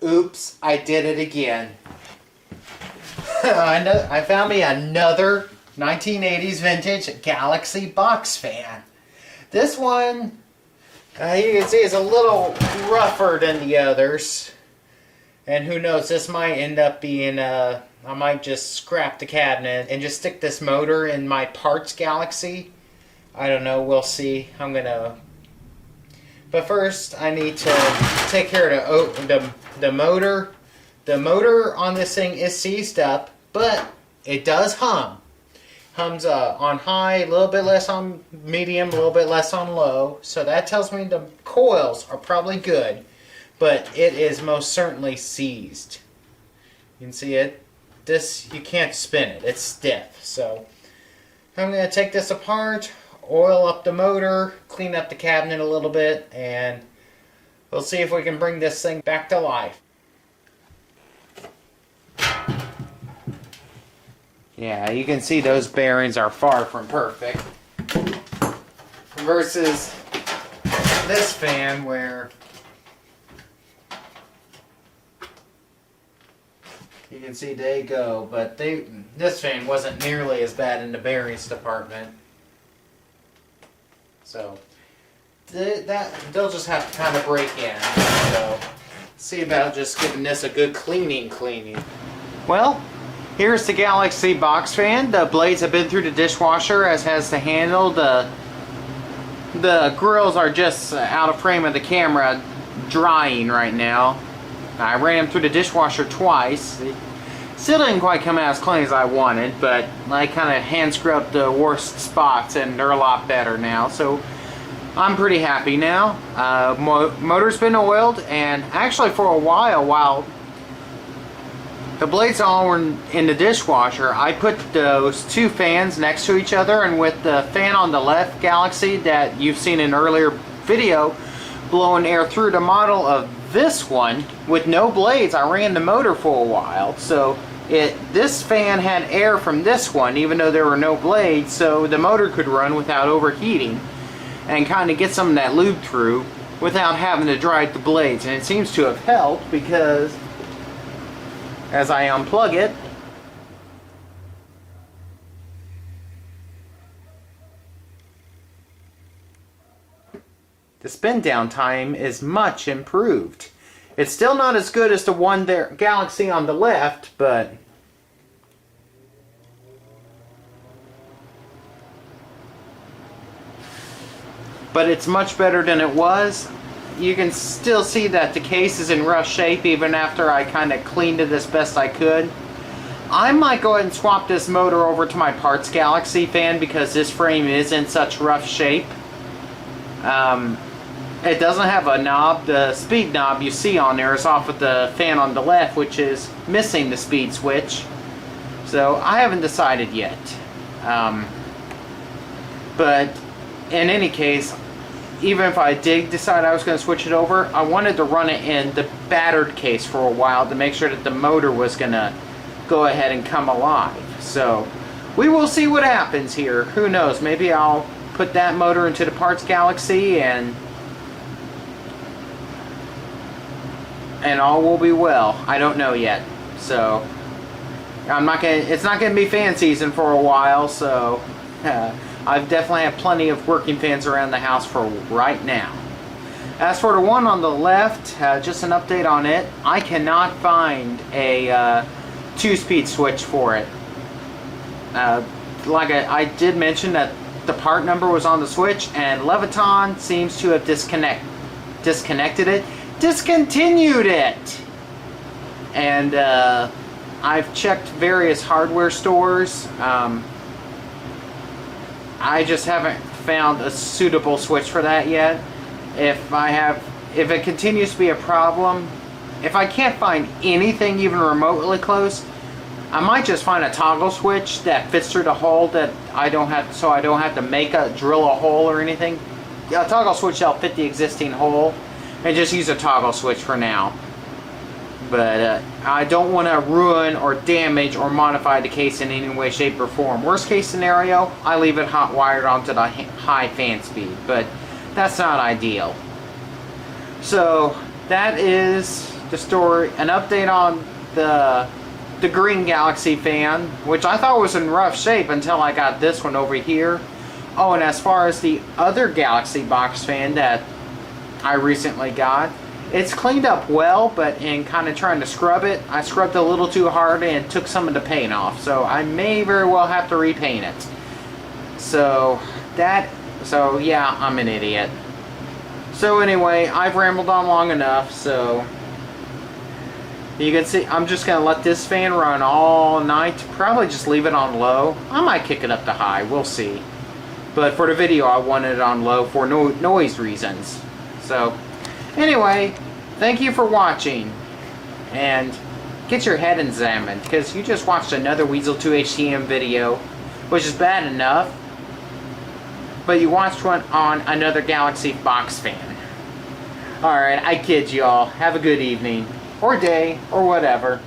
Oops, I did it again. I found me another 1980s vintage Galaxy box fan. This one, you can see, is a little rougher than the others. And who knows, this might end up being, I might just scrap the cabinet and just stick this motor in my parts Galaxy. I don't know, we'll see. But first, I need to take care of the motor. The motor on this thing is seized up, but it does hum. Hums on high, a little bit less on medium, a little bit less on low. So that tells me the coils are probably good, but it is most certainly seized. You can see it. This, you can't spin it. It's stiff. So I'm going to take this apart, oil up the motor, clean up the cabinet a little bit, and we'll see if we can bring this thing back to life. Yeah, you can see those bearings are far from perfect. Versus this fan where you can see they go, but this fan wasn't nearly as bad in the bearings department. So they'll just have to kind of break in. So see about just giving this a good cleaning. Well, here's the Galaxy box fan. The blades have been through the dishwasher, as has the handle. The grills are just out of frame of the camera, drying right now. I ran them through the dishwasher twice. It still didn't quite come out as clean as I wanted, but I kind of hand scrubbed the worst spots and they're a lot better now. So I'm pretty happy now. Motor's been oiled, and actually for a while the blades all were in the dishwasher, I put those two fans next to each other, and with the fan on the left Galaxy that you've seen in an earlier video blowing air through the model of this one with no blades, I ran the motor for a while. So this fan had air from this one even though there were no blades, so the motor could run without overheating and kind of get some of that lube through without having to dry the blades. And it seems to have helped, because as I unplug it, the spin down time is much improved. It's still not as good as the one there, Galaxy on the left, but it's much better than it was. You can still see that the case is in rough shape even after I kind of cleaned it as best I could. I might go ahead and swap this motor over to my parts Galaxy fan, because this frame is in such rough shape. It doesn't have a knob. The speed knob you see on there is off with the fan on the left, which is missing the speed switch. So I haven't decided yet. But in any case, even if I did decide I was going to switch it over, I wanted to run it in the battered case for a while to make sure that the motor was going to go ahead and come alive. So we will see what happens here. Who knows? Maybe I'll put that motor into the parts Galaxy and all will be well. I don't know yet. So it's not going to be fan season for a while, so I've definitely have plenty of working fans around the house for right now. As for the one on the left, just an update on it. I cannot find a 2-speed switch for it. Like I did mention that the part number was on the switch, and Leviton seems to have disconnected it. Discontinued it! And I've checked various hardware stores. I just haven't found a suitable switch for that yet. If it continues to be a problem, if I can't find anything even remotely close, I might just find a toggle switch that fits through the hole that I don't have to drill a hole or anything. A toggle switch that'll fit the existing hole, and just use a toggle switch for now. But I don't want to ruin or damage or modify the case in any way, shape, or form. Worst case scenario, I leave it hot wired onto the high fan speed, but that's not ideal. So that is an update on the Green Galaxy fan, which I thought was in rough shape until I got this one over here. Oh, and as far as the other Galaxy box fan that I recently got, it's cleaned up well, but in kind of trying to scrub it, I scrubbed a little too hard and took some of the paint off. So I may very well have to repaint it. So yeah, I'm an idiot. So anyway, I've rambled on long enough, so you can see I'm just going to let this fan run all night. Probably just leave it on low. I might kick it up to high, we'll see. But for the video, I wanted it on low for noise reasons. So anyway, thank you for watching, and get your head examined, because you just watched another Weasel 2 HTM video, which is bad enough, but you watched one on another Galaxy box fan. Alright, I kid y'all. Have a good evening, or day, or whatever.